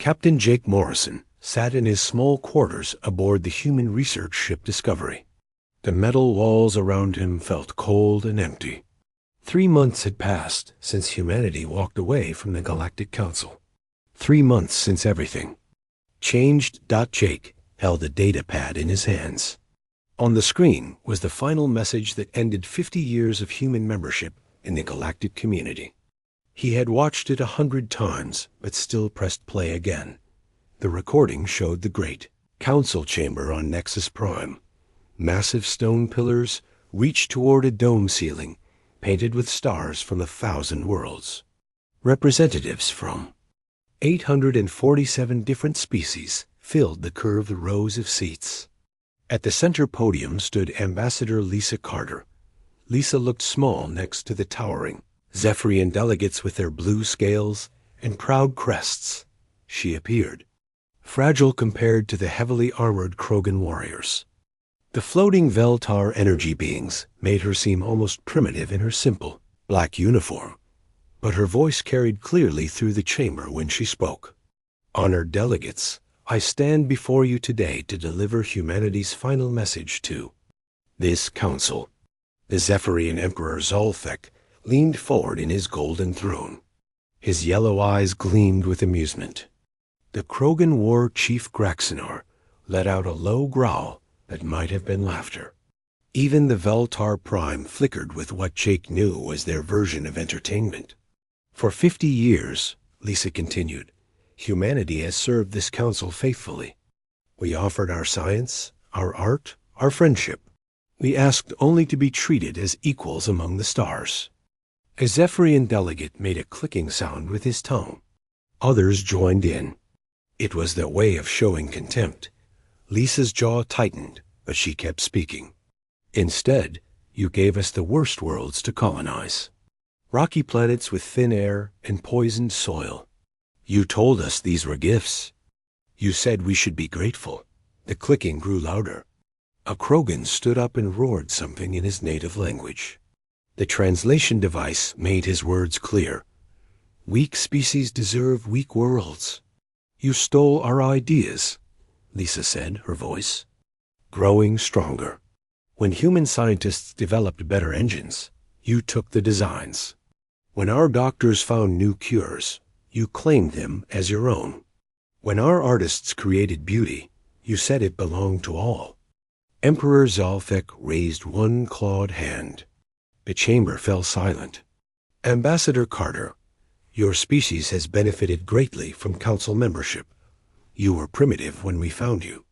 Captain Jake Morrison sat in his small quarters aboard the human research ship Discovery. The metal walls around him felt cold and empty. 3 months had passed since humanity walked away from the Galactic Council. 3 months since everything changed. Jake held a data pad in his hands. On the screen was the final message that ended 50 years of human membership in the galactic community. He had watched it 100 times, but still pressed play again. The recording showed the great council chamber on Nexus Prime. Massive stone pillars reached toward a dome ceiling, painted with stars from 1,000 worlds. Representatives from 847 different species filled the curved rows of seats. At the center podium stood Ambassador Lisa Carter. Lisa looked small next to the towering Zephyrian delegates with their blue scales and proud crests. She appeared fragile compared to the heavily armored Krogan warriors. The floating Veltar energy beings made her seem almost primitive in her simple black uniform, but her voice carried clearly through the chamber when she spoke. Honored delegates, I stand before you today to deliver humanity's final message to this council. The Zephyrian Emperor Zolthek leaned forward in his golden throne. His yellow eyes gleamed with amusement. The Krogan War Chief Graxinar let out a low growl that might have been laughter. Even the Veltar Prime flickered with what Jake knew was their version of entertainment. For 50 years, Lisa continued, humanity has served this council faithfully. We offered our science, our art, our friendship. We asked only to be treated as equals among the stars. A Zephyrian delegate made a clicking sound with his tongue. Others joined in. It was their way of showing contempt. Lisa's jaw tightened, but she kept speaking. Instead, you gave us the worst worlds to colonize. Rocky planets with thin air and poisoned soil. You told us these were gifts. You said we should be grateful. The clicking grew louder. A Krogan stood up and roared something in his native language. The translation device made his words clear. Weak species deserve weak worlds. You stole our ideas, Lisa said, her voice growing stronger. When human scientists developed better engines, you took the designs. When our doctors found new cures, you claimed them as your own. When our artists created beauty, you said it belonged to all. Emperor Zolthek raised one clawed hand. The chamber fell silent. Ambassador Carter, your species has benefited greatly from council membership. You were primitive when we found you.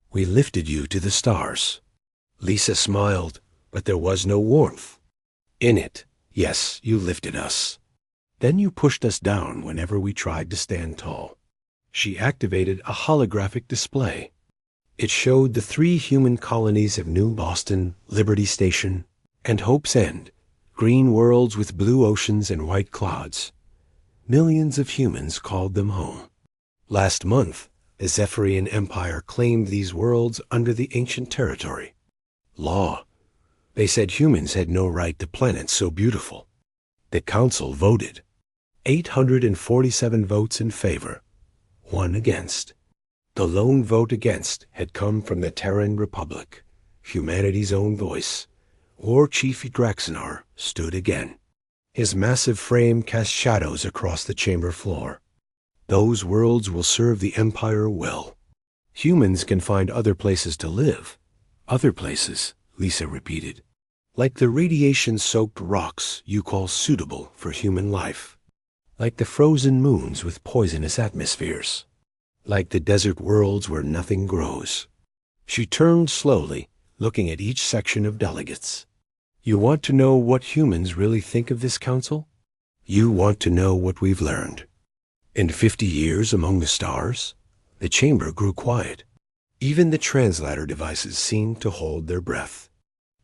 We lifted you to the stars. Lisa smiled, but there was no warmth in it. Yes, you lifted us. Then you pushed us down whenever we tried to stand tall. She activated a holographic display. It showed the 3 human colonies of New Boston, Liberty Station, and Hope's End, green worlds with blue oceans and white clouds. Millions of humans called them home. Last month, the Zephyrian Empire claimed these worlds under the ancient territory. Law. They said humans had no right to planets so beautiful. The council voted. 847 votes in favor, 1 against. The lone vote against had come from the Terran Republic, humanity's own voice. War Chief Graxinar stood again. His massive frame cast shadows across the chamber floor. Those worlds will serve the Empire well. Humans can find other places to live. Other places, Lisa repeated. Like the radiation-soaked rocks you call suitable for human life. Like the frozen moons with poisonous atmospheres. Like the desert worlds where nothing grows. She turned slowly, looking at each section of delegates. You want to know what humans really think of this council? You want to know what we've learned. In 50 years among the stars, the chamber grew quiet. Even the translator devices seemed to hold their breath.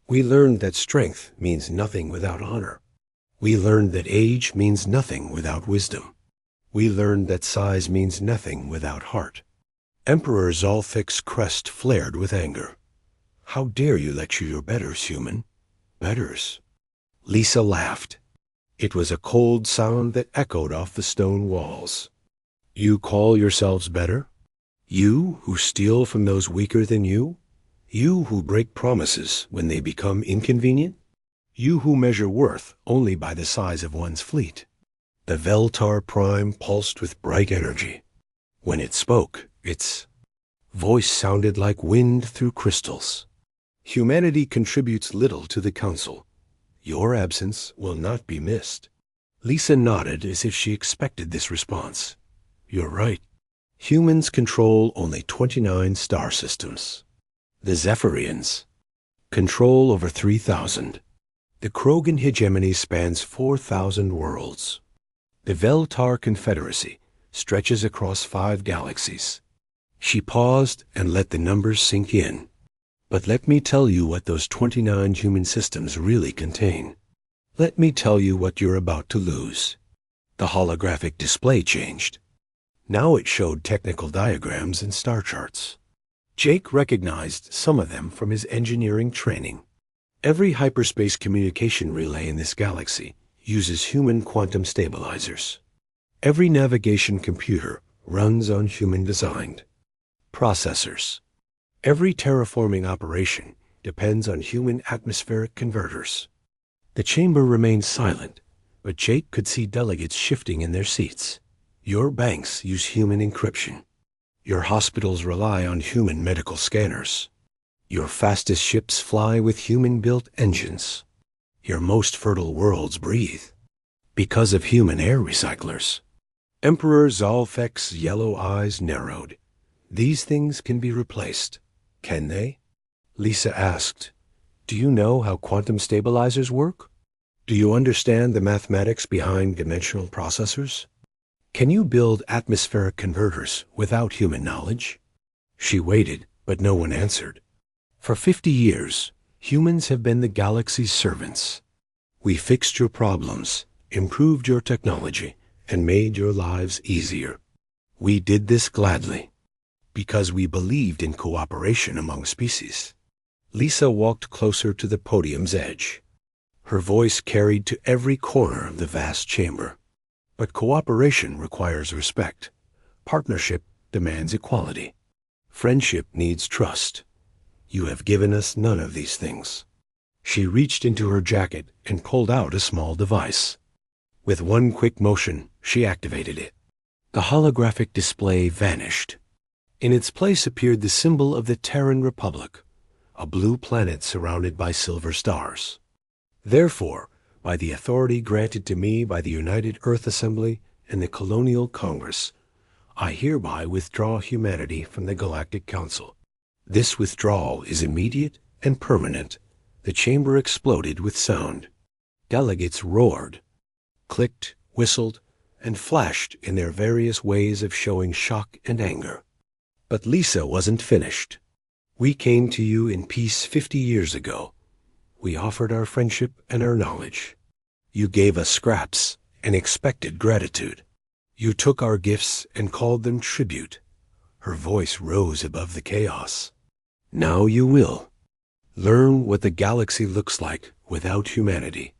We learned that strength means nothing without honor. We learned that age means nothing without wisdom. We learned that size means nothing without heart. Emperor Zolthek's crest flared with anger. How dare you lecture your betters, human? Betters. Lisa laughed. It was a cold sound that echoed off the stone walls. You call yourselves better? You who steal from those weaker than you? You who break promises when they become inconvenient? You who measure worth only by the size of one's fleet? The Veltar Prime pulsed with bright energy. When it spoke, its voice sounded like wind through crystals. Humanity contributes little to the Council. Your absence will not be missed. Lisa nodded as if she expected this response. You're right. Humans control only 29 star systems. The Zephyrians control over 3,000. The Krogan hegemony spans 4,000 worlds. The Veltar Confederacy stretches across 5 galaxies. She paused and let the numbers sink in. But let me tell you what those 29 human systems really contain. Let me tell you what you're about to lose. The holographic display changed. Now it showed technical diagrams and star charts. Jake recognized some of them from his engineering training. Every hyperspace communication relay in this galaxy uses human quantum stabilizers. Every navigation computer runs on human-designed processors. Every terraforming operation depends on human atmospheric converters. The chamber remained silent, but Jake could see delegates shifting in their seats. Your banks use human encryption. Your hospitals rely on human medical scanners. Your fastest ships fly with human-built engines. Your most fertile worlds breathe because of human air recyclers. Emperor Zalfek's yellow eyes narrowed. These things can be replaced, can they? Lisa asked. Do you know how quantum stabilizers work? Do you understand the mathematics behind dimensional processors? Can you build atmospheric converters without human knowledge? She waited, but no one answered. For 50 years, humans have been the galaxy's servants. We fixed your problems, improved your technology, and made your lives easier. We did this gladly, because we believed in cooperation among species. Lisa walked closer to the podium's edge. Her voice carried to every corner of the vast chamber. But cooperation requires respect. Partnership demands equality. Friendship needs trust. You have given us none of these things. She reached into her jacket and pulled out a small device. With one quick motion, she activated it. The holographic display vanished. In its place appeared the symbol of the Terran Republic, a blue planet surrounded by silver stars. Therefore, by the authority granted to me by the United Earth Assembly and the Colonial Congress, I hereby withdraw humanity from the Galactic Council. This withdrawal is immediate and permanent. The chamber exploded with sound. Delegates roared, clicked, whistled, and flashed in their various ways of showing shock and anger. But Lisa wasn't finished. We came to you in peace 50 years ago. We offered our friendship and our knowledge. You gave us scraps and expected gratitude. You took our gifts and called them tribute. Her voice rose above the chaos. Now you will. Learn what the galaxy looks like without humanity.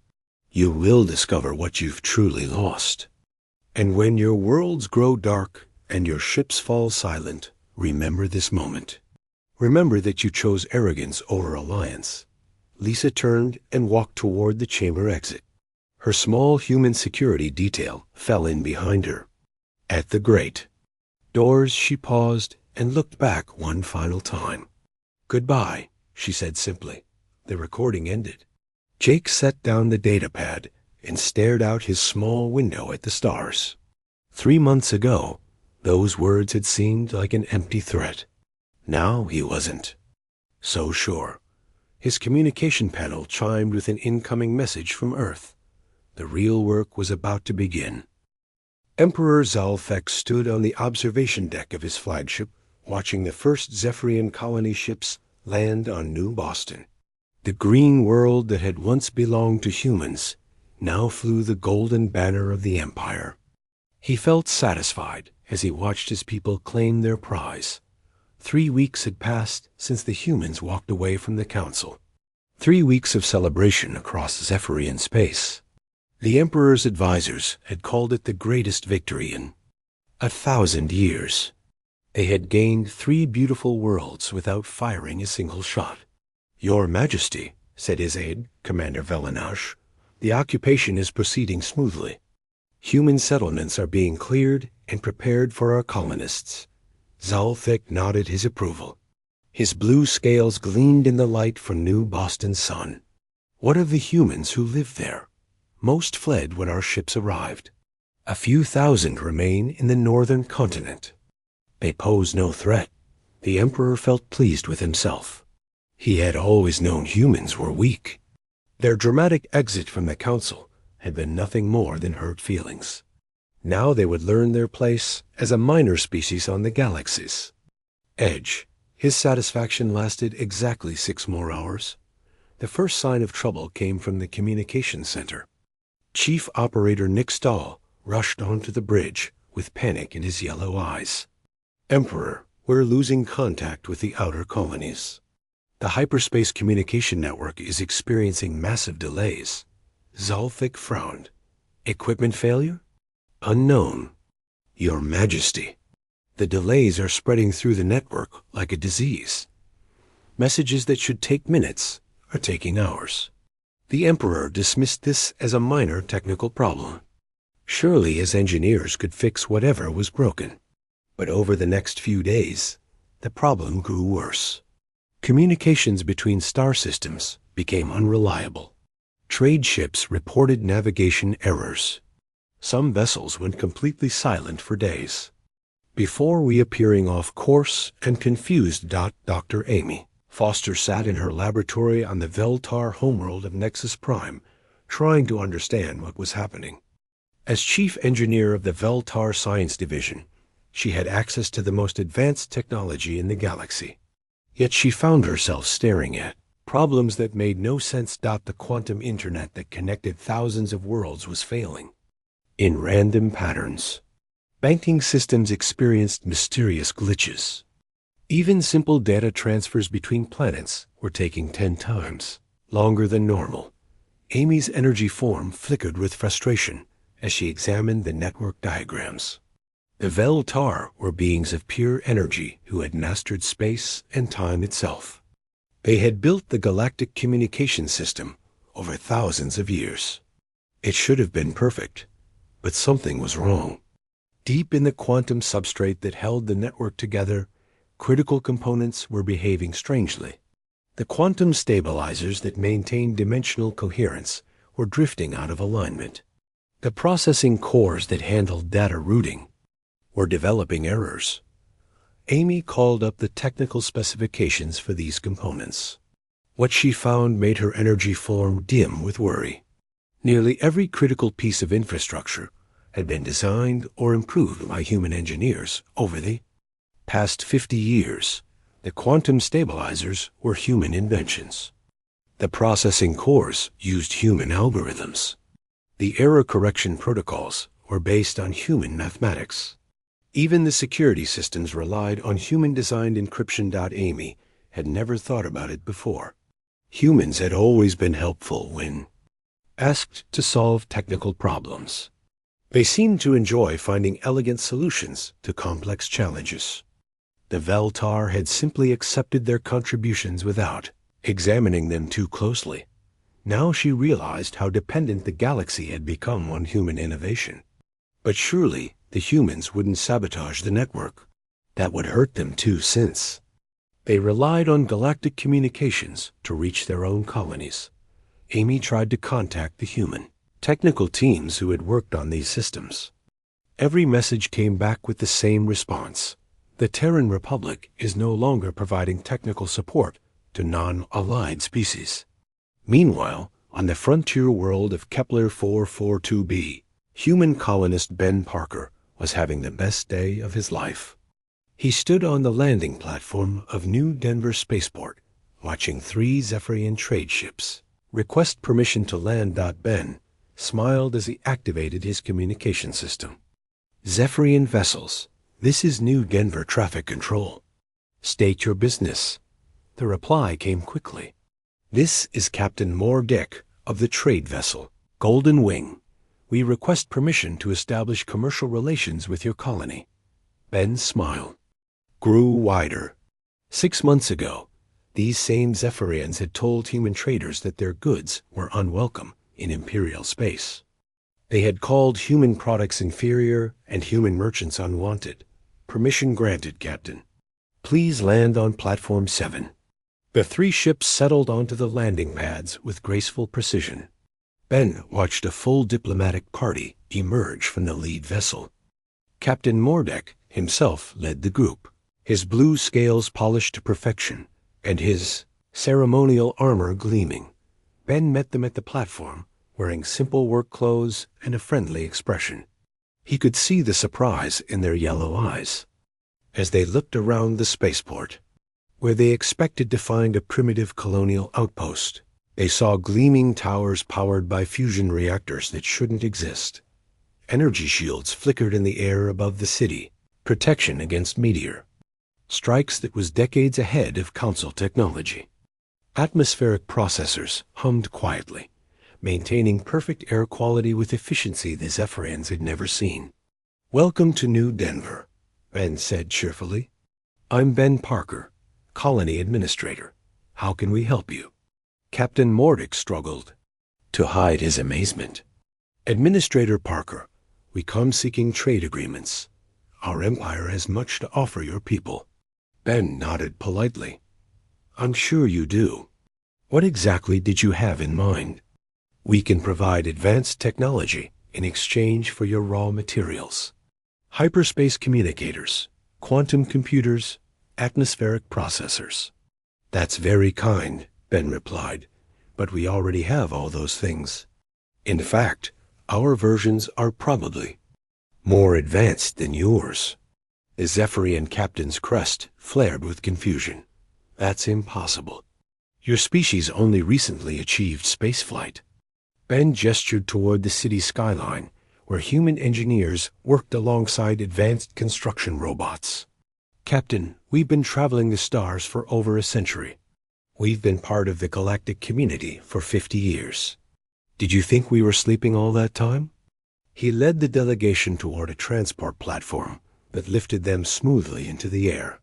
You will discover what you've truly lost. And when your worlds grow dark and your ships fall silent, remember this moment. Remember that you chose arrogance over alliance. Lisa turned and walked toward the chamber exit. Her small human security detail fell in behind her. At the grate doors, she paused and looked back one final time. Goodbye, she said simply. The recording ended. Jake set down the datapad and stared out his small window at the stars. 3 months ago, those words had seemed like an empty threat. Now he wasn't so sure. His communication panel chimed with an incoming message from Earth. The real work was about to begin. Emperor Zalfek stood on the observation deck of his flagship, watching the first Zephyrian colony ships land on New Boston. The green world that had once belonged to humans now flew the golden banner of the Empire. He felt satisfied as he watched his people claim their prize. 3 weeks had passed since the humans walked away from the Council. 3 weeks of celebration across Zephyrian space. The Emperor's advisors had called it the greatest victory in 1,000 years. They had gained 3 beautiful worlds without firing a single shot. "Your Majesty," said his aide, Commander Velinage, "the occupation is proceeding smoothly. Human settlements are being cleared and prepared for our colonists." Zalthik nodded his approval. His blue scales gleamed in the light from New Boston's sun. "What of the humans who live there?" "Most fled when our ships arrived. A few thousand remain in the northern continent. They pose no threat." The Emperor felt pleased with himself. He had always known humans were weak. Their dramatic exit from the Council had been nothing more than hurt feelings. Now they would learn their place as a minor species on the galaxies. Edge. His satisfaction lasted exactly 6 more hours. The first sign of trouble came from the communications center. Chief Operator Nick Stahl rushed onto the bridge with panic in his yellow eyes. "Emperor, we're losing contact with the outer colonies. The hyperspace communication network is experiencing massive delays." Zalthik frowned. "Equipment failure?" "Unknown." "Your Majesty, the delays are spreading through the network like a disease. Messages that should take minutes are taking hours." The Emperor dismissed this as a minor technical problem. Surely his engineers could fix whatever was broken. But over the next few days, the problem grew worse. Communications between star systems became unreliable. Trade ships reported navigation errors. Some vessels went completely silent for days. Before reappearing off course and confused. Dr. Amy Foster sat in her laboratory on the Veltar homeworld of Nexus Prime, trying to understand what was happening. As chief engineer of the Veltar Science Division, she had access to the most advanced technology in the galaxy. Yet she found herself staring at problems that made no sense. The quantum internet that connected thousands of worlds was failing in random patterns. Banking systems experienced mysterious glitches. Even simple data transfers between planets were taking 10 times longer than normal. Amy's energy form flickered with frustration as she examined the network diagrams. The Veltar were beings of pure energy who had mastered space and time itself. They had built the galactic communication system over thousands of years. It should have been perfect, but something was wrong. Deep in the quantum substrate that held the network together, critical components were behaving strangely. The quantum stabilizers that maintained dimensional coherence were drifting out of alignment. The processing cores that handled data routing were developing errors. Amy called up the technical specifications for these components. What she found made her energy form dim with worry. Nearly every critical piece of infrastructure had been designed or improved by human engineers over the past 50 years. The quantum stabilizers were human inventions. The processing cores used human algorithms. The error correction protocols were based on human mathematics. Even the security systems relied on human-designed encryption. Amy had never thought about it before. Humans had always been helpful when asked to solve technical problems. They seemed to enjoy finding elegant solutions to complex challenges. The Veltar had simply accepted their contributions without examining them too closely. Now she realized how dependent the galaxy had become on human innovation. But surely the humans wouldn't sabotage the network. That would hurt them too, since they relied on galactic communications to reach their own colonies. Amy tried to contact the human technical teams who had worked on these systems. Every message came back with the same response. The Terran Republic is no longer providing technical support to non-allied species. Meanwhile, on the frontier world of Kepler 442b, human colonist Ben Parker was having the best day of his life. He stood on the landing platform of New Denver Spaceport, watching 3 Zephyrian trade ships request permission to land. Ben smiled as he activated his communication system. "Zephyrian vessels, this is New Denver Traffic Control. State your business." The reply came quickly. "This is Captain Mordick of the trade vessel Golden Wing. We request permission to establish commercial relations with your colony. Ben's smile grew wider. 6 months ago, these same Zephyrians had told human traders that their goods were unwelcome in Imperial space. They had called human products inferior and human merchants unwanted. Permission granted, Captain. Please land on Platform 7. The 3 ships settled onto the landing pads with graceful precision. Ben watched a full diplomatic party emerge from the lead vessel. Captain Mordek himself led the group, his blue scales polished to perfection, and his ceremonial armor gleaming. Ben met them at the platform, wearing simple work clothes and a friendly expression. He could see the surprise in their yellow eyes. As they looked around the spaceport, where they expected to find a primitive colonial outpost, they saw gleaming towers powered by fusion reactors that shouldn't exist. Energy shields flickered in the air above the city, protection against meteor strikes that was decades ahead of Council technology. Atmospheric processors hummed quietly, maintaining perfect air quality with efficiency the Zephyrians had never seen. "Welcome to New Denver," Ben said cheerfully. "I'm Ben Parker, Colony Administrator. How can we help you?" Captain Mordek struggled to hide his amazement. "Administrator Parker, we come seeking trade agreements. Our empire has much to offer your people." Ben nodded politely. "I'm sure you do. What exactly did you have in mind?" "We can provide advanced technology in exchange for your raw materials. Hyperspace communicators, quantum computers, atmospheric processors." "That's very kind," Ben replied, "but we already have all those things. In fact, our versions are probably more advanced than yours." The Zephyrian captain's crest flared with confusion. "That's impossible. Your species only recently achieved spaceflight." Ben gestured toward the city skyline, where human engineers worked alongside advanced construction robots. "Captain, we've been traveling the stars for over a century. We've been part of the galactic community for 50 years. Did you think we were sleeping all that time?" He led the delegation toward a transport platform that lifted them smoothly into the air.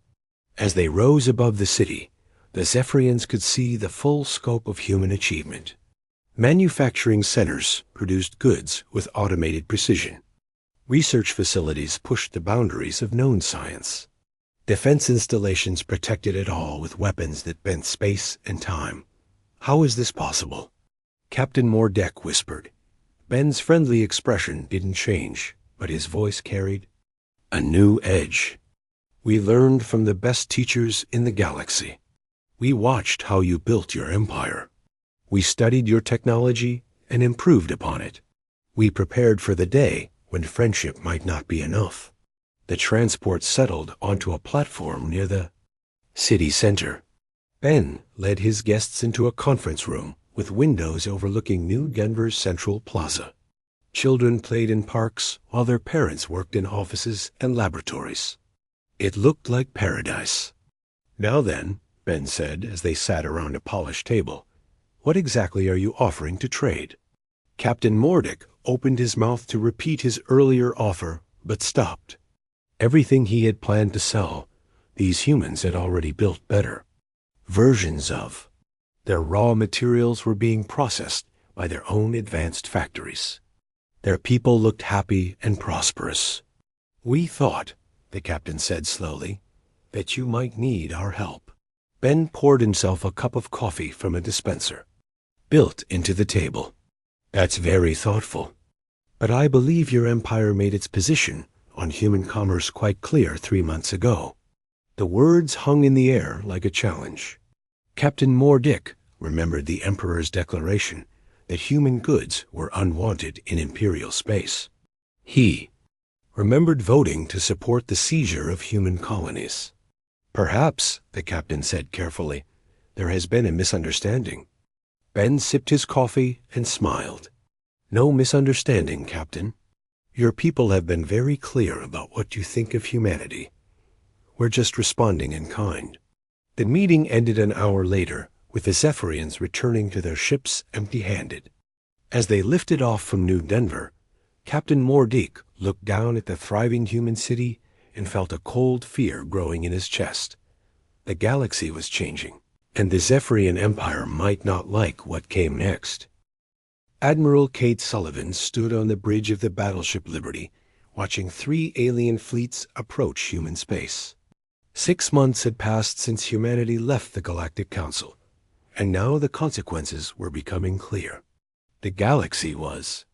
As they rose above the city, the Zephyrians could see the full scope of human achievement. Manufacturing centers produced goods with automated precision. Research facilities pushed the boundaries of known science. Defense installations protected it all with weapons that bent space and time. "How is this possible?" Captain Mordek whispered. Ben's friendly expression didn't change, but his voice carried a new edge. "We learned from the best teachers in the galaxy. We watched how you built your empire. We studied your technology and improved upon it. We prepared for the day when friendship might not be enough." The transport settled onto a platform near the city center. Ben led his guests into a conference room with windows overlooking New Denver's Central Plaza. Children played in parks while their parents worked in offices and laboratories. It looked like paradise. "Now then," Ben said as they sat around a polished table, "what exactly are you offering to trade?" Captain Mordek opened his mouth to repeat his earlier offer, but stopped. Everything he had planned to sell, these humans had already built better versions of. Their raw materials were being processed by their own advanced factories. Their people looked happy and prosperous. "We thought," the captain said slowly, "that you might need our help." Ben poured himself a cup of coffee from a dispenser, built into the table. "That's very thoughtful. But I believe your empire made its position on human commerce quite clear 3 months ago." The words hung in the air like a challenge. Captain Mordek remembered the Emperor's declaration that human goods were unwanted in Imperial space. He remembered voting to support the seizure of human colonies. "Perhaps," the captain said carefully, "there has been a misunderstanding." Ben sipped his coffee and smiled. "No misunderstanding, Captain. Your people have been very clear about what you think of humanity. We're just responding in kind." The meeting ended an hour later, with the Zephyrians returning to their ships empty-handed. As they lifted off from New Denver, Captain Mordique looked down at the thriving human city and felt a cold fear growing in his chest. The galaxy was changing, and the Zephyrian Empire might not like what came next. Admiral Kate Sullivan stood on the bridge of the battleship Liberty, watching 3 alien fleets approach human space. 6 months had passed since humanity left the Galactic Council, and now the consequences were becoming clear. The galaxy was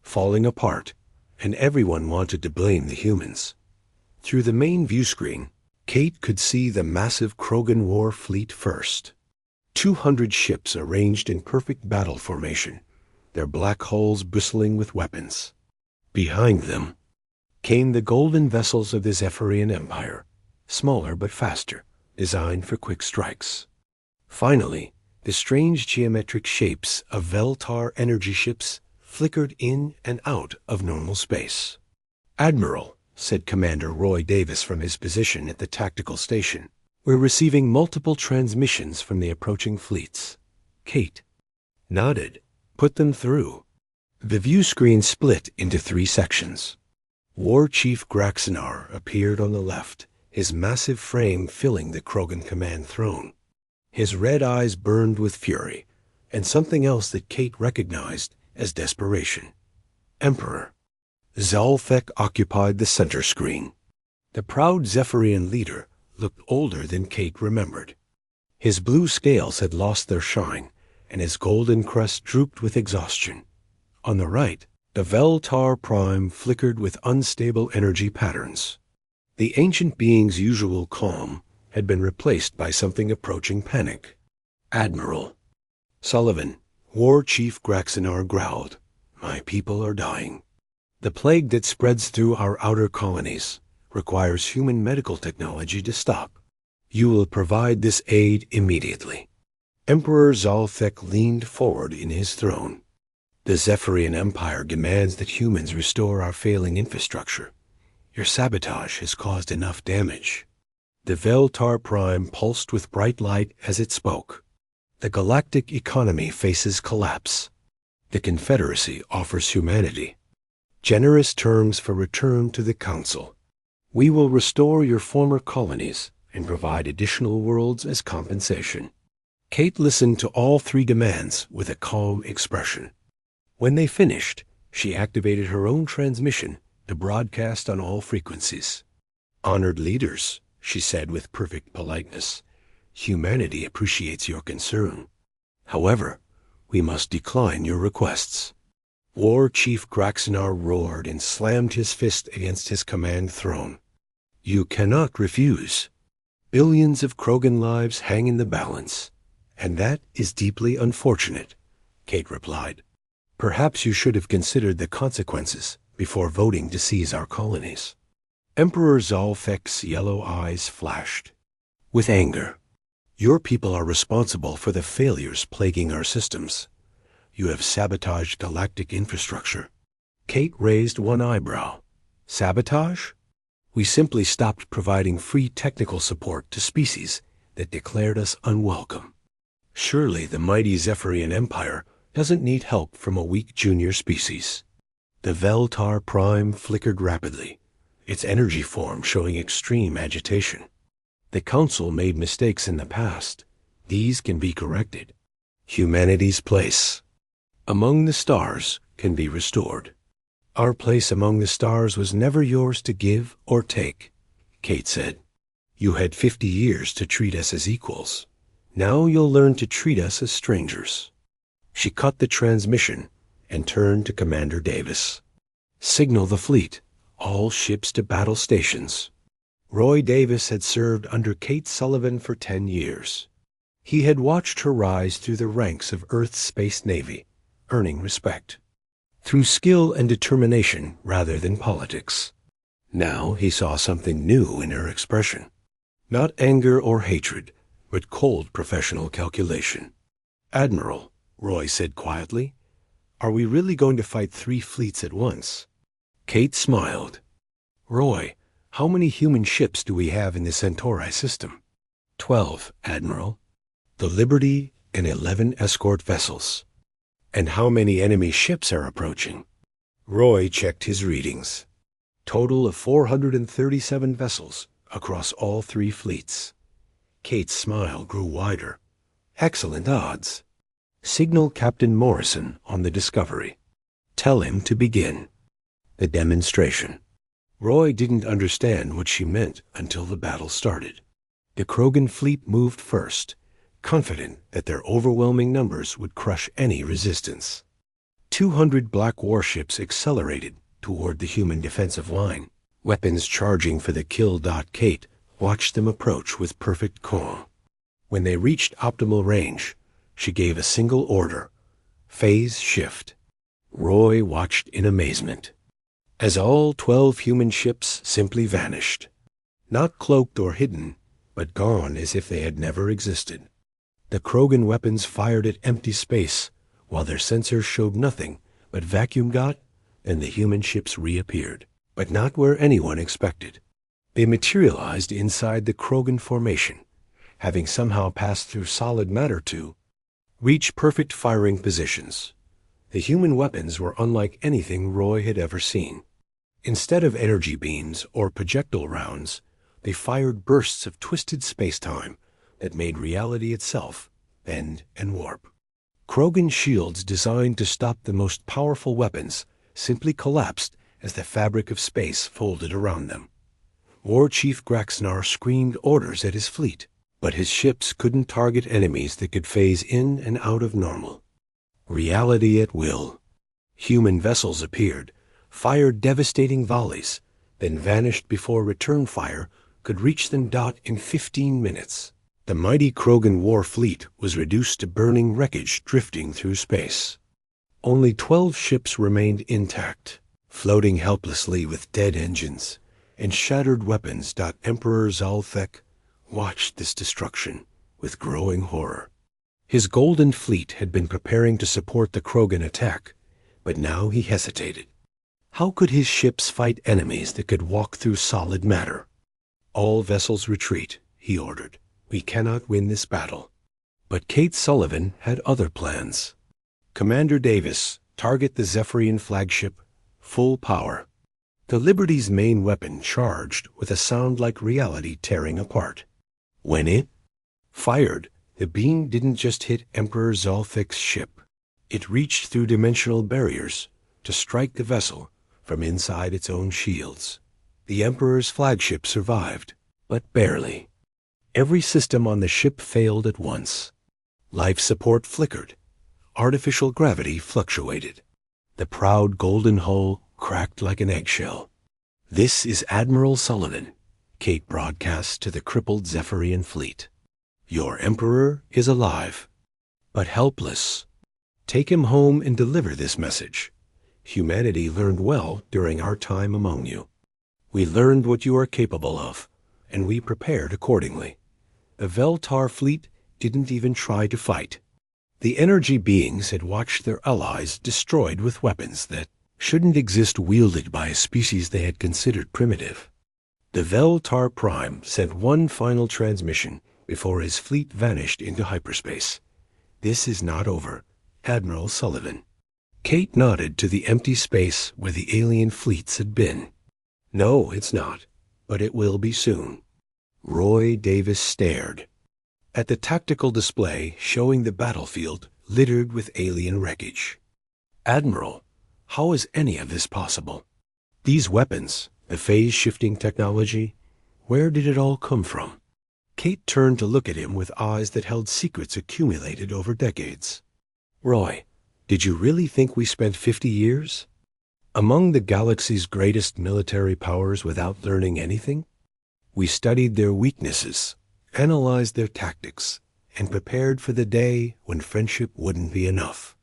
falling apart, and everyone wanted to blame the humans. Through the main view screen, Kate could see the massive Krogan War fleet first. 200 ships arranged in perfect battle formation, their black hulls bristling with weapons. Behind them came the golden vessels of the Zephyrian Empire, smaller but faster, designed for quick strikes. Finally, the strange geometric shapes of Veltar energy ships flickered in and out of normal space. "Admiral," said Commander Roy Davis from his position at the tactical station, "we're receiving multiple transmissions from the approaching fleets." Kate nodded. "Put them through." The view screen split into 3 sections. War Chief Graxinar appeared on the left, his massive frame filling the Krogan command throne. His red eyes burned with fury, and something else that Kate recognized as desperation. Emperor Zalfek occupied the center screen. The proud Zephyrian leader looked older than Kate remembered. His blue scales had lost their shine, and his golden crest drooped with exhaustion. On the right, the Veltar Prime flickered with unstable energy patterns. The ancient being's usual calm had been replaced by something approaching panic. "Admiral Sullivan," War Chief Graxinar growled, "my people are dying. The plague that spreads through our outer colonies requires human medical technology to stop. You will provide this aid immediately." Emperor Zalfek leaned forward in his throne. "The Zephyrian Empire demands that humans restore our failing infrastructure. Your sabotage has caused enough damage." The Veltar Prime pulsed with bright light as it spoke. "The galactic economy faces collapse. The Confederacy offers humanity generous terms for return to the Council. We will restore your former colonies and provide additional worlds as compensation." Kate listened to all 3 demands with a calm expression. When they finished, she activated her own transmission to broadcast on all frequencies. "Honored leaders," she said with perfect politeness, "humanity appreciates your concern. However, we must decline your requests." War Chief Graxinar roared and slammed his fist against his command throne. "You cannot refuse. Billions of Krogan lives hang in the balance, and that is deeply unfortunate," Kate replied. "Perhaps you should have considered the consequences before voting to seize our colonies." Emperor Zalfek's yellow eyes flashed with anger. "Your people are responsible for the failures plaguing our systems. You have sabotaged galactic infrastructure." Kate raised one eyebrow. "Sabotage? We simply stopped providing free technical support to species that declared us unwelcome. Surely the mighty Zephyrian Empire doesn't need help from a weak junior species." The Veltar Prime flickered rapidly, its energy form showing extreme agitation. "The Council made mistakes in the past. These can be corrected. Humanity's place among the stars can be restored." "Our place among the stars was never yours to give or take," Kate said. "You had 50 years to treat us as equals. Now you'll learn to treat us as strangers." She cut the transmission and turned to Commander Davis. "Signal the fleet, all ships to battle stations." Roy Davis had served under Kate Sullivan for 10 years. He had watched her rise through the ranks of Earth's Space Navy, earning respect through skill and determination rather than politics. Now he saw something new in her expression. Not anger or hatred, but cold professional calculation. "Admiral," Roy said quietly, "are we really going to fight 3 fleets at once?" Kate smiled. "Roy, how many human ships do we have in the Centauri system?" 12, Admiral. The Liberty and 11 escort vessels." "And how many enemy ships are approaching?" Roy checked his readings. Total of 437 vessels across all three fleets. Kate's smile grew wider. Excellent odds. Signal Captain Morrison on the Discovery. Tell him to begin. The demonstration. Roy didn't understand what she meant until the battle started. The Krogan fleet moved first, confident that their overwhelming numbers would crush any resistance. 200 black warships accelerated toward the human defensive line, weapons charging for the kill. Kate watched them approach with perfect calm. When they reached optimal range, she gave a single order: phase shift. Roy watched in amazement as all 12 human ships simply vanished, not cloaked or hidden, but gone as if they had never existed. The Krogan weapons fired at empty space, while their sensors showed nothing but vacuum got, and the human ships reappeared, but not where anyone expected. They materialized inside the Krogan formation, having somehow passed through solid matter to reach perfect firing positions. The human weapons were unlike anything Roy had ever seen. Instead of energy beams or projectile rounds, they fired bursts of twisted space-time that made reality itself bend and warp. Krogan shields designed to stop the most powerful weapons simply collapsed as the fabric of space folded around them. War Chief Graxnar screamed orders at his fleet, but his ships couldn't target enemies that could phase in and out of normal. Reality at will. Human vessels appeared, fired devastating volleys, then vanished before return fire could reach them. In 15 minutes, the mighty Krogan war fleet was reduced to burning wreckage drifting through space. Only 12 ships remained intact, floating helplessly with dead engines and shattered weapons. Emperor Zalthek watched this destruction with growing horror. His golden fleet had been preparing to support the Krogan attack, but now he hesitated. How could his ships fight enemies that could walk through solid matter? All vessels retreat, he ordered. We cannot win this battle. But Kate Sullivan had other plans. Commander Davis, target the Zephyrian flagship, full power. The Liberty's main weapon charged with a sound like reality tearing apart. When it fired, the beam didn't just hit Emperor Zalthek's ship. It reached through dimensional barriers to strike the vessel from inside its own shields. The Emperor's flagship survived, but barely. Every system on the ship failed at once. Life support flickered. Artificial gravity fluctuated. The proud golden hull cracked like an eggshell. "This is Admiral Sullivan," Kate broadcast to the crippled Zephyrian fleet. "Your Emperor is alive, but helpless. Take him home and deliver this message. Humanity learned well during our time among you. We learned what you are capable of, and we prepared accordingly. The Veltar fleet didn't even try to fight. The energy beings had watched their allies destroyed with weapons that shouldn't exist, wielded by a species they had considered primitive. The Veltar Prime sent one final transmission before his fleet vanished into hyperspace. This is not over, Admiral Sullivan." Kate nodded to the empty space where the alien fleets had been. "No, it's not, but it will be soon." Roy Davis stared at the tactical display showing the battlefield littered with alien wreckage. "Admiral, how is any of this possible? These weapons, the phase-shifting technology, where did it all come from?" Kate turned to look at him with eyes that held secrets accumulated over decades. "Roy, did you really think we spent 50 years among the galaxy's greatest military powers without learning anything? We studied their weaknesses, analyzed their tactics, and prepared for the day when friendship wouldn't be enough."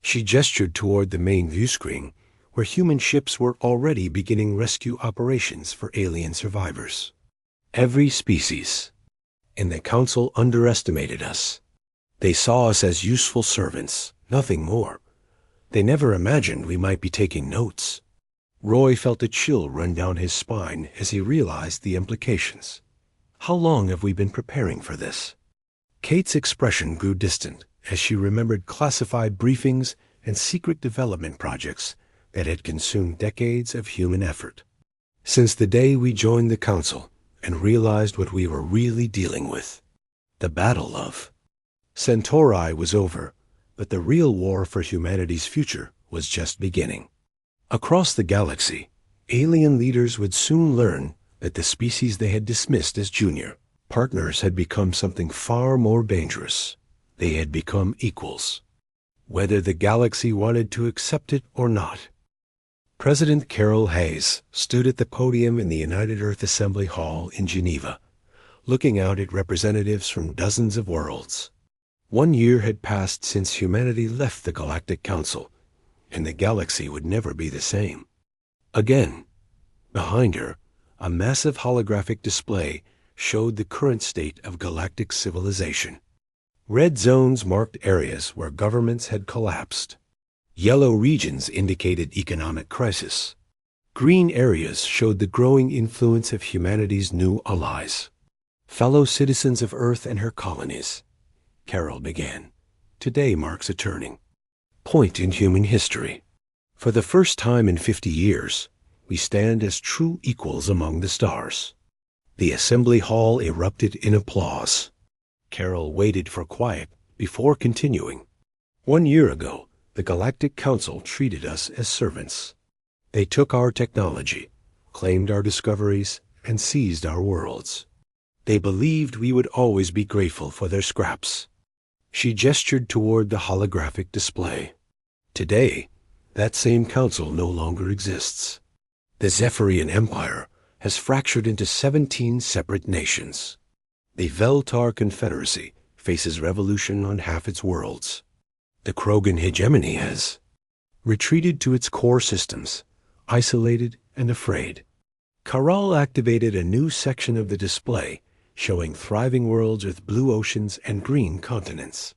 She gestured toward the main view screen, where human ships were already beginning rescue operations for alien survivors. "Every species. And the Council underestimated us. They saw us as useful servants, nothing more. They never imagined we might be taking notes." Roy felt a chill run down his spine as he realized the implications. How long have we been preparing for this? Kate's expression grew distant as she remembered classified briefings and secret development projects that had consumed decades of human effort. Since the day we joined the Council and realized what we were really dealing with, the Battle of Centauri was over, but the real war for humanity's future was just beginning. Across the galaxy, alien leaders would soon learn that the species they had dismissed as junior partners had become something far more dangerous. They had become equals, whether the galaxy wanted to accept it or not. President Carol Hayes stood at the podium in the United Earth Assembly Hall in Geneva, looking out at representatives from dozens of worlds. 1 year had passed since humanity left the Galactic Council, and the galaxy would never be the same again. Behind her, a massive holographic display showed the current state of galactic civilization. Red zones marked areas where governments had collapsed. Yellow regions indicated economic crisis. Green areas showed the growing influence of humanity's new allies. Fellow citizens of Earth and her colonies, Carol began, today marks a turning point in human history. For the first time in 50 years, we stand as true equals among the stars. The assembly hall erupted in applause. Carol waited for quiet before continuing. 1 year ago, the Galactic Council treated us as servants. They took our technology, claimed our discoveries, and seized our worlds. They believed we would always be grateful for their scraps. She gestured toward the holographic display. Today, that same council no longer exists. The Zephyrian Empire has fractured into 17 separate nations. The Veltar Confederacy faces revolution on half its worlds. The Krogan hegemony has retreated to its core systems, isolated and afraid. Caral activated a new section of the display, showing thriving worlds with blue oceans and green continents.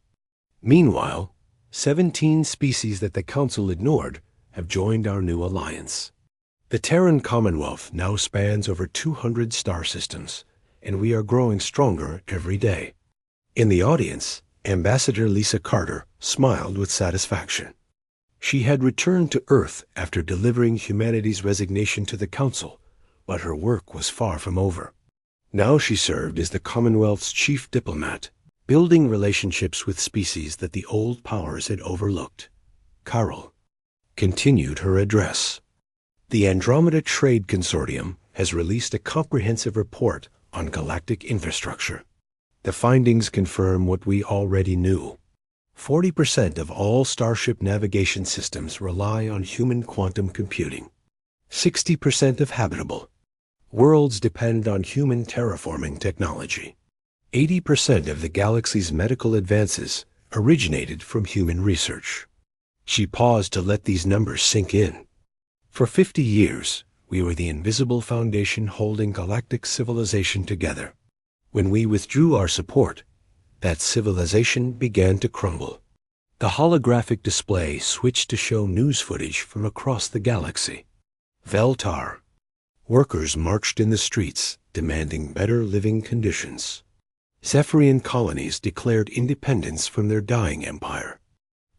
Meanwhile, 17 species that the Council ignored have joined our new alliance. The Terran Commonwealth now spans over 200 star systems, and we are growing stronger every day. In the audience, Ambassador Lisa Carter smiled with satisfaction. She had returned to Earth after delivering humanity's resignation to the Council, but her work was far from over. Now she served as the Commonwealth's chief diplomat, building relationships with species that the old powers had overlooked. Carol continued her address. The Andromeda Trade Consortium has released a comprehensive report on galactic infrastructure. The findings confirm what we already knew. 40% of all starship navigation systems rely on human quantum computing. 60% of habitable worlds depend on human terraforming technology. 80% of the galaxy's medical advances originated from human research. She paused to let these numbers sink in. For 50 years, we were the invisible foundation holding galactic civilization together. When we withdrew our support, that civilization began to crumble. The holographic display switched to show news footage from across the galaxy. Veltar. Workers marched in the streets, demanding better living conditions. Zephyrian colonies declared independence from their dying empire.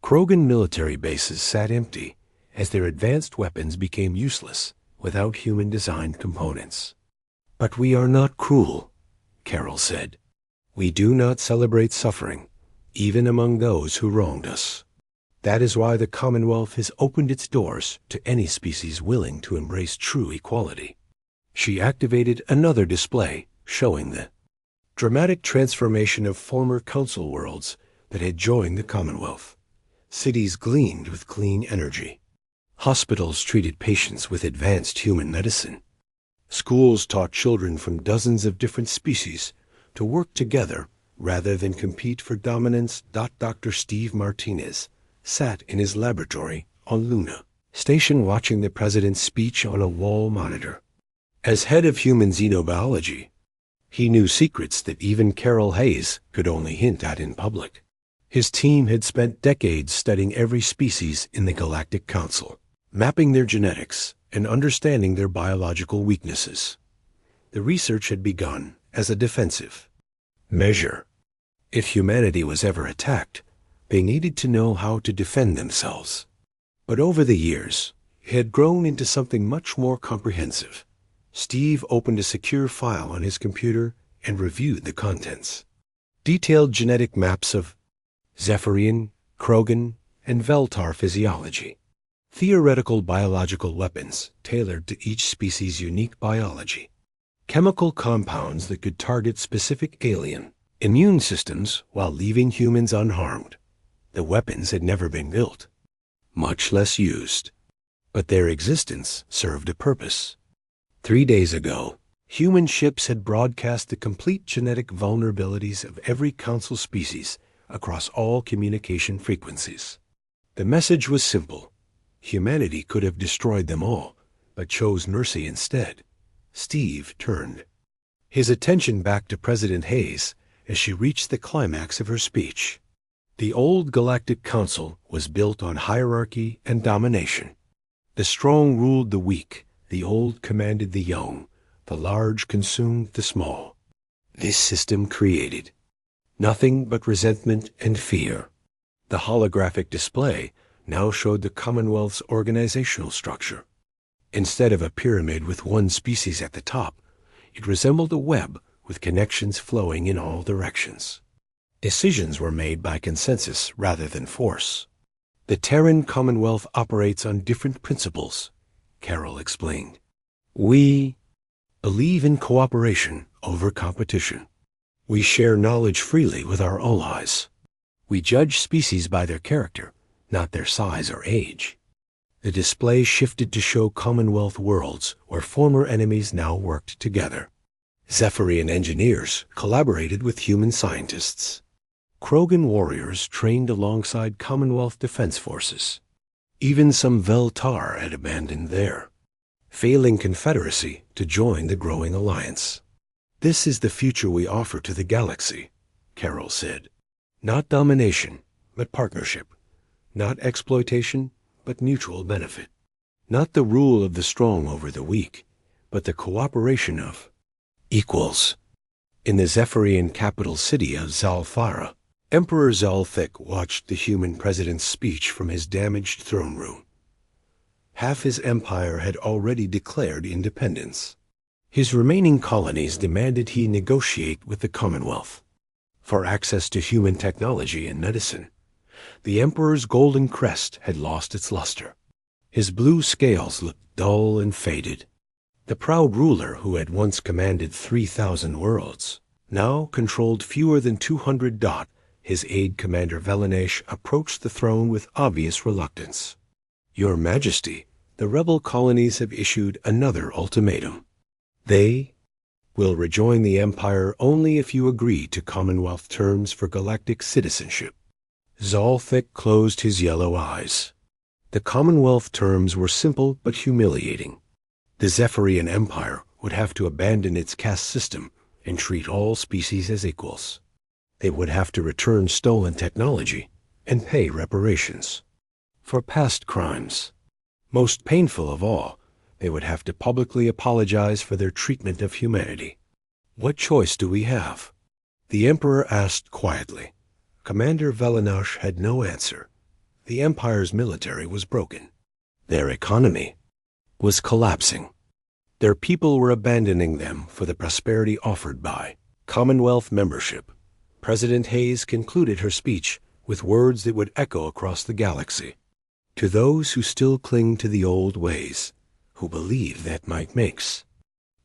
Krogan military bases sat empty as their advanced weapons became useless without human-designed components. But we are not cruel, Carol said. We do not celebrate suffering, even among those who wronged us. That is why the Commonwealth has opened its doors to any species willing to embrace true equality. She activated another display showing the dramatic transformation of former Council worlds that had joined the Commonwealth. Cities gleamed with clean energy. Hospitals treated patients with advanced human medicine. Schools taught children from dozens of different species to work together rather than compete for dominance. Dr. Steve Martinez sat in his laboratory on Luna station watching the president's speech on a wall monitor. As head of human xenobiology, he knew secrets that even Carol Hayes could only hint at in public. His team had spent decades studying every species in the Galactic Council, mapping their genetics and understanding their biological weaknesses. The research had begun as a defensive measure. If humanity was ever attacked, they needed to know how to defend themselves. But over the years, had grown into something much more comprehensive. Steve opened a secure file on his computer and reviewed the contents. Detailed genetic maps of Zephyrian, Krogan, and Veltar physiology. Theoretical biological weapons tailored to each species' unique biology. Chemical compounds that could target specific alien immune systems while leaving humans unharmed. The weapons had never been built, much less used, but their existence served a purpose. 3 days ago, human ships had broadcast the complete genetic vulnerabilities of every Council species across all communication frequencies. The message was simple. Humanity could have destroyed them all, but chose mercy instead. Steve turned his attention back to President Hayes as she reached the climax of her speech. The old Galactic Council was built on hierarchy and domination. The strong ruled the weak, the old commanded the young, the large consumed the small. This system created nothing but resentment and fear. The holographic display now showed the Commonwealth's organizational structure. Instead of a pyramid with one species at the top, it resembled a web with connections flowing in all directions. Decisions were made by consensus rather than force. The Terran Commonwealth operates on different principles, Carol explained. We believe in cooperation over competition. We share knowledge freely with our allies. We judge species by their character, not their size or age. The display shifted to show Commonwealth worlds where former enemies now worked together. Zephyrian engineers collaborated with human scientists. Krogan warriors trained alongside Commonwealth defense forces. Even some Veltar had abandoned their failing confederacy to join the growing alliance. This is the future we offer to the galaxy, Carol said. Not domination, but partnership. Not exploitation, but mutual benefit. Not the rule of the strong over the weak, but the cooperation of equals. In the Zephyrian capital city of Zalfara, Emperor Zalthik watched the human president's speech from his damaged throne room. Half his empire had already declared independence. His remaining colonies demanded he negotiate with the Commonwealth for access to human technology and medicine. The Emperor's golden crest had lost its luster. His blue scales looked dull and faded. The proud ruler who had once commanded 3,000 worlds now controlled fewer than 200. His aide Commander Velenesh approached the throne with obvious reluctance. Your Majesty, the rebel colonies have issued another ultimatum. They will rejoin the Empire only if you agree to Commonwealth terms for galactic citizenship. Zalthik closed his yellow eyes. The Commonwealth terms were simple but humiliating. The Zephyrian Empire would have to abandon its caste system and treat all species as equals. They would have to return stolen technology and pay reparations for past crimes. Most painful of all, they would have to publicly apologize for their treatment of humanity. What choice do we have? The Emperor asked quietly. Commander Velenesh had no answer. The Empire's military was broken. Their economy was collapsing. Their people were abandoning them for the prosperity offered by Commonwealth membership. President Hayes concluded her speech with words that would echo across the galaxy. To those who still cling to the old ways, who believe that might makes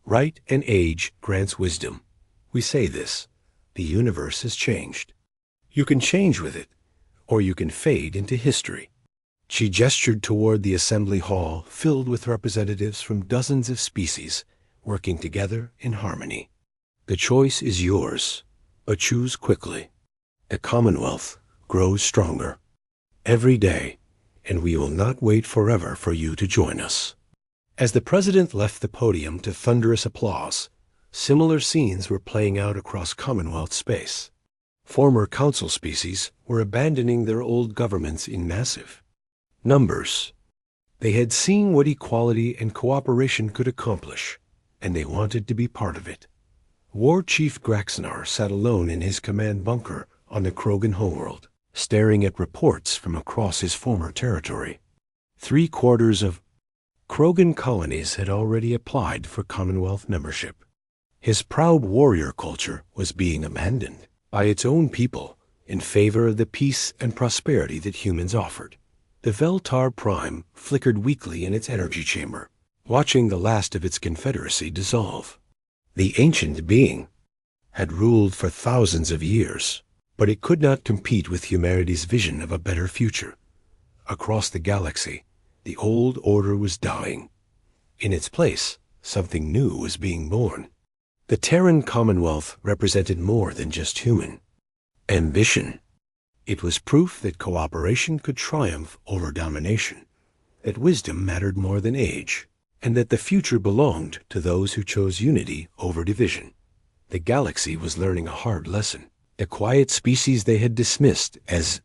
right and age grants wisdom, we say this: the universe has changed. You can change with it, or you can fade into history. She gestured toward the assembly hall filled with representatives from dozens of species working together in harmony. The choice is yours, but choose quickly. The Commonwealth grows stronger every day, and we will not wait forever for you to join us. As the president left the podium to thunderous applause, similar scenes were playing out across Commonwealth space. Former council species were abandoning their old governments in massive numbers. They had seen what equality and cooperation could accomplish, and they wanted to be part of it. War Chief Graxnar sat alone in his command bunker on the Krogan homeworld, staring at reports from across his former territory. 3/4 of Krogan colonies had already applied for Commonwealth membership. His proud warrior culture was being abandoned by its own people in favor of the peace and prosperity that humans offered. The Veltar Prime flickered weakly in its energy chamber, watching the last of its confederacy dissolve. The ancient being had ruled for thousands of years, but it could not compete with humanity's vision of a better future. Across the galaxy, the old order was dying. In its place, something new was being born. The Terran Commonwealth represented more than just human ambition. It was proof that cooperation could triumph over domination, that wisdom mattered more than age, and that the future belonged to those who chose unity over division. The galaxy was learning a hard lesson. The quiet species they had dismissed as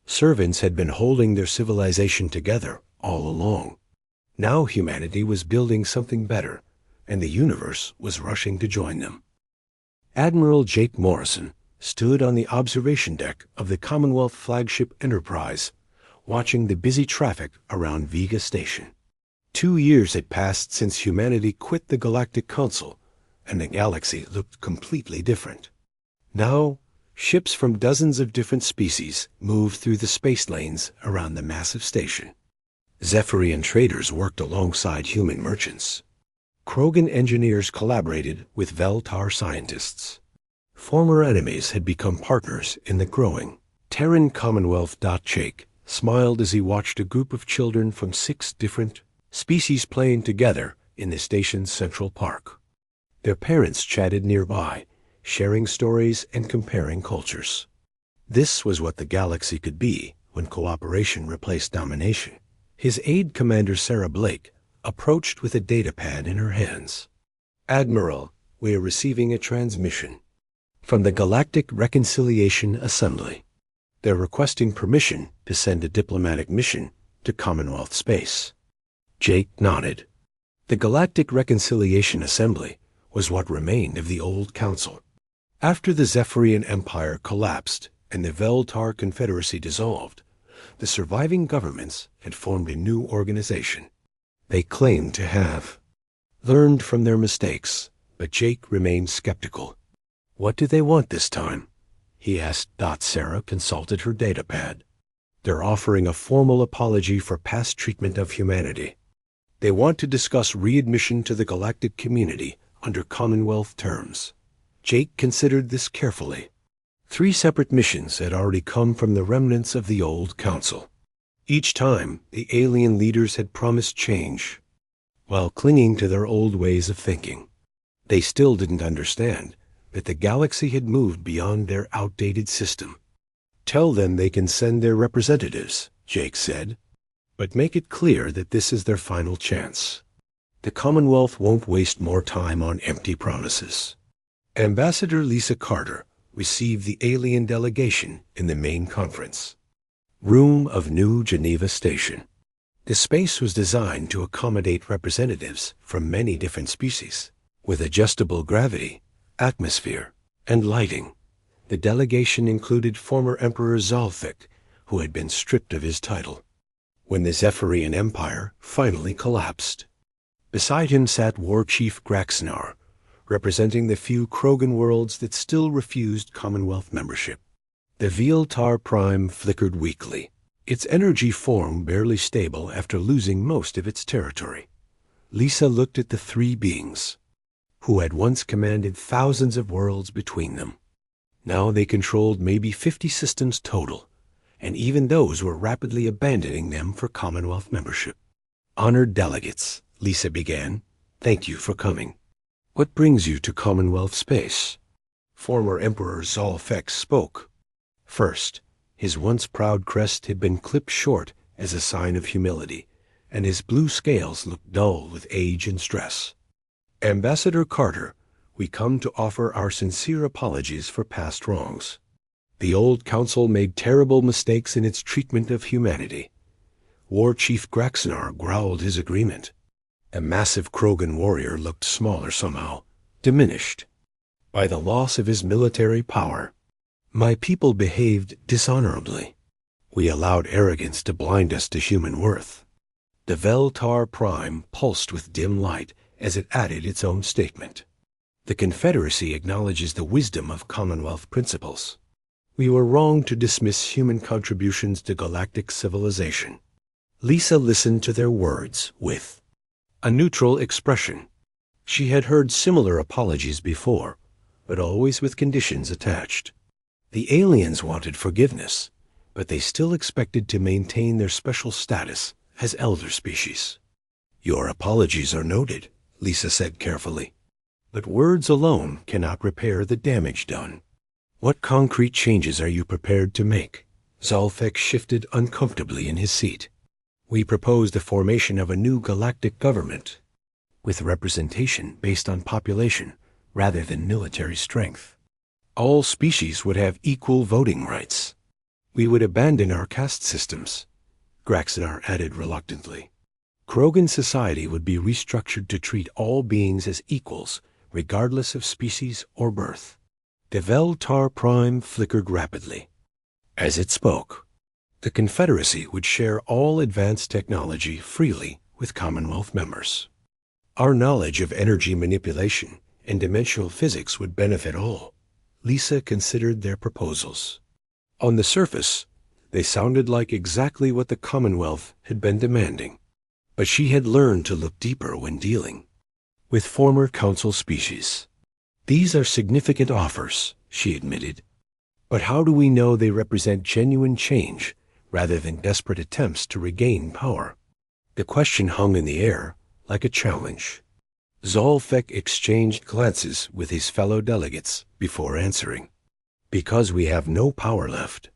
servants had been holding their civilization together all along. Now humanity was building something better, and the universe was rushing to join them. Admiral Jake Morrison stood on the observation deck of the Commonwealth flagship Enterprise, watching the busy traffic around Vega Station. 2 years had passed since humanity quit the Galactic Council, and the galaxy looked completely different. Now, ships from dozens of different species moved through the space lanes around the massive station. Zephyrian traders worked alongside human merchants. Krogan engineers collaborated with Veltar scientists. Former enemies had become partners in the growing Terran Commonwealth. Jake smiled as he watched a group of children from 6 different species playing together in the station's central park. Their parents chatted nearby, sharing stories and comparing cultures. This was what the galaxy could be when cooperation replaced domination. His aide commander Sarah Blake approached with a datapad in her hands. "Admiral, we are receiving a transmission from the Galactic Reconciliation Assembly. They're requesting permission to send a diplomatic mission to Commonwealth space." Jake nodded. The Galactic Reconciliation Assembly was what remained of the old council. After the Zephyrian Empire collapsed and the Veltar Confederacy dissolved, the surviving governments had formed a new organization. They claimed to have learned from their mistakes, but Jake remained skeptical. "What do they want this time?" he asked. Sarah consulted her datapad. "They're offering a formal apology for past treatment of humanity. They want to discuss readmission to the galactic community under Commonwealth terms." Jake considered this carefully. 3 separate missions had already come from the remnants of the old council. Each time, the alien leaders had promised change, while clinging to their old ways of thinking. They still didn't understand that the galaxy had moved beyond their outdated system. "Tell them they can send their representatives," Jake said, "but make it clear that this is their final chance. The Commonwealth won't waste more time on empty promises." Ambassador Lisa Carter received the alien delegation in the main conference room of New Geneva Station. The space was designed to accommodate representatives from many different species, with adjustable gravity, atmosphere, and lighting. The delegation included former Emperor Zalthik, who had been stripped of his title when the Zephyrian Empire finally collapsed. Beside him sat War Chief Graxnar, representing the few Krogan worlds that still refused Commonwealth membership. The Veltar Prime flickered weakly, its energy form barely stable after losing most of its territory. Lisa looked at the 3 beings, who had once commanded thousands of worlds between them. Now they controlled maybe 50 systems total, and even those were rapidly abandoning them for Commonwealth membership. "Honored delegates," Lisa began, "thank you for coming. What brings you to Commonwealth space?" Former Emperor Zalfek spoke. First, his once proud crest had been clipped short as a sign of humility, and his blue scales looked dull with age and stress. "Ambassador Carter, we come to offer our sincere apologies for past wrongs. The old council made terrible mistakes in its treatment of humanity." War Chief Graxnar growled his agreement. A massive Krogan warrior looked smaller somehow, diminished by the loss of his military power. "My people behaved dishonorably. We allowed arrogance to blind us to human worth. The Veltar Prime pulsed with dim light as it added its own statement. The Confederacy acknowledges the wisdom of Commonwealth principles. We were wrong to dismiss human contributions to galactic civilization. Lisa listened to their words with a neutral expression. She had heard similar apologies before, but always with conditions attached. The aliens wanted forgiveness, but they still expected to maintain their special status as elder species. Your apologies are noted, Lisa said carefully. But words alone cannot repair the damage done. What concrete changes are you prepared to make? Zolfek shifted uncomfortably in his seat. We propose the formation of a new galactic government, with representation based on population rather than military strength. All species would have equal voting rights. We would abandon our caste systems, Graxinar added reluctantly. Krogan society would be restructured to treat all beings as equals, regardless of species or birth. The Veltar Prime flickered rapidly. As it spoke, the Confederacy would share all advanced technology freely with Commonwealth members. Our knowledge of energy manipulation and dimensional physics would benefit all. Lisa considered their proposals. On the surface, they sounded like exactly what the Commonwealth had been demanding. But she had learned to look deeper when dealing with former Council species. These are significant offers, she admitted. But how do we know they represent genuine change rather than desperate attempts to regain power? The question hung in the air like a challenge. Zolfek exchanged glances with his fellow delegates before answering. Because we have no power left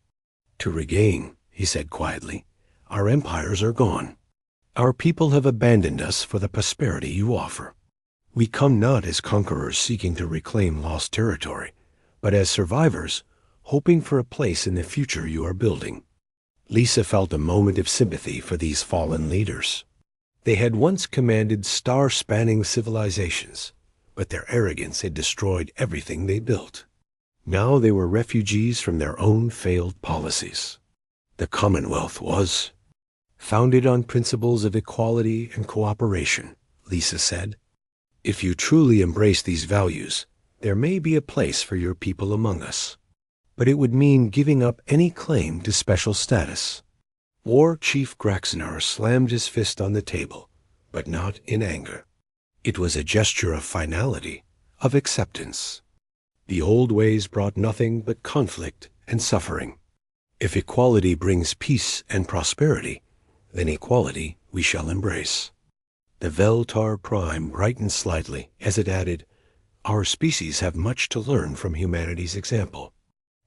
to regain, he said quietly. Our empires are gone. Our people have abandoned us for the prosperity you offer. We come not as conquerors seeking to reclaim lost territory, but as survivors hoping for a place in the future you are building. Lisa felt a moment of sympathy for these fallen leaders. They had once commanded star-spanning civilizations, but their arrogance had destroyed everything they built. Now they were refugees from their own failed policies. The Commonwealth was founded on principles of equality and cooperation, Lisa said. If you truly embrace these values, there may be a place for your people among us. But it would mean giving up any claim to special status. War Chief Graxinar slammed his fist on the table, but not in anger. It was a gesture of finality, of acceptance. The old ways brought nothing but conflict and suffering. If equality brings peace and prosperity, then equality we shall embrace. The Veltar Prime brightened slightly as it added, Our species have much to learn from humanity's example.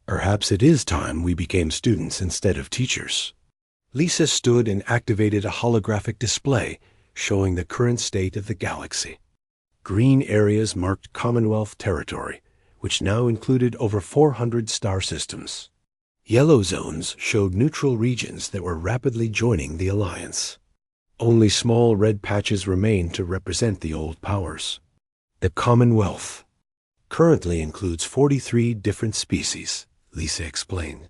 Perhaps it is time we became students instead of teachers. Lisa stood and activated a holographic display showing the current state of the galaxy. Green areas marked Commonwealth territory, which now included over 400 star systems. Yellow zones showed neutral regions that were rapidly joining the alliance. Only small red patches remained to represent the old powers. The Commonwealth currently includes 43 different species, Lisa explained.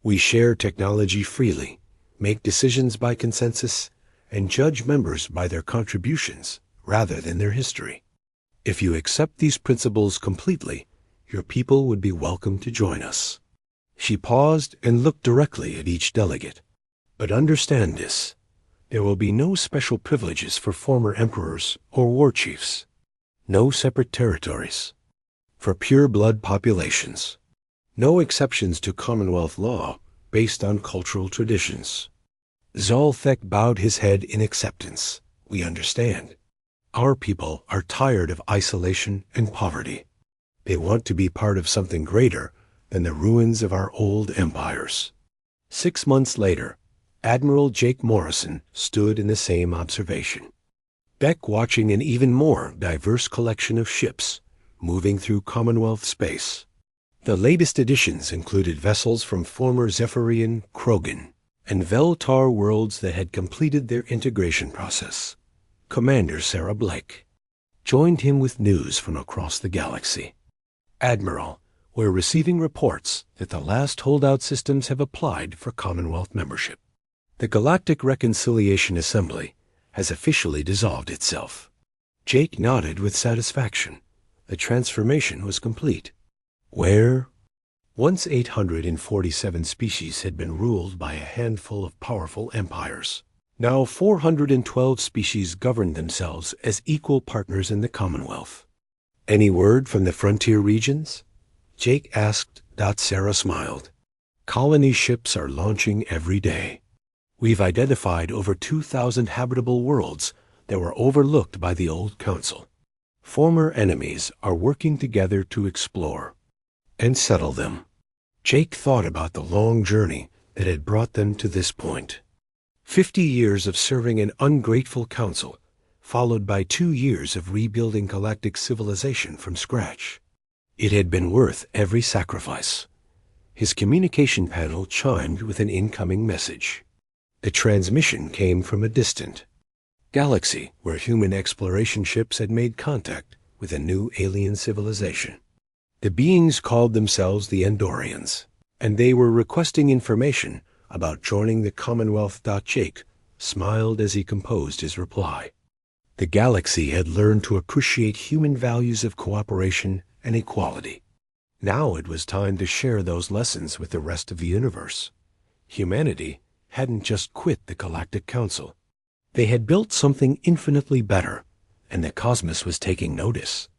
We share technology freely, make decisions by consensus, and judge members by their contributions rather than their history. If you accept these principles completely, your people would be welcome to join us. She paused and looked directly at each delegate. But understand this, there will be no special privileges for former emperors or war chiefs. No separate territories. For pure-blood populations. No exceptions to Commonwealth law based on cultural traditions. Zolfek bowed his head in acceptance. We understand. Our people are tired of isolation and poverty. They want to be part of something greater than the ruins of our old empires. 6 months later, Admiral Jake Morrison stood in the same observation deck watching an even more diverse collection of ships moving through Commonwealth space. The latest additions included vessels from former Zephyrian Krogan and Veltar worlds that had completed their integration process. Commander Sarah Blake joined him with news from across the galaxy. Admiral, we're receiving reports that the last holdout systems have applied for Commonwealth membership. The Galactic Reconciliation Assembly has officially dissolved itself. Jake nodded with satisfaction. The transformation was complete. Where? Once 847 species had been ruled by a handful of powerful empires. Now 412 species governed themselves as equal partners in the Commonwealth. Any word from the frontier regions? Jake asked. Sarah smiled. Colony ships are launching every day. We've identified over 2,000 habitable worlds that were overlooked by the old council. Former enemies are working together to explore and settle them. Jake thought about the long journey that had brought them to this point. 50 years of serving an ungrateful council, followed by 2 years of rebuilding galactic civilization from scratch. It had been worth every sacrifice. His communication panel chimed with an incoming message. The transmission came from a distant galaxy where human exploration ships had made contact with a new alien civilization. The beings called themselves the Andorians, and they were requesting information about joining the Commonwealth. Jake smiled as he composed his reply. The galaxy had learned to appreciate human values of cooperation and equality. Now it was time to share those lessons with the rest of the universe. Humanity hadn't just quit the Galactic Council. They had built something infinitely better, and the cosmos was taking notice.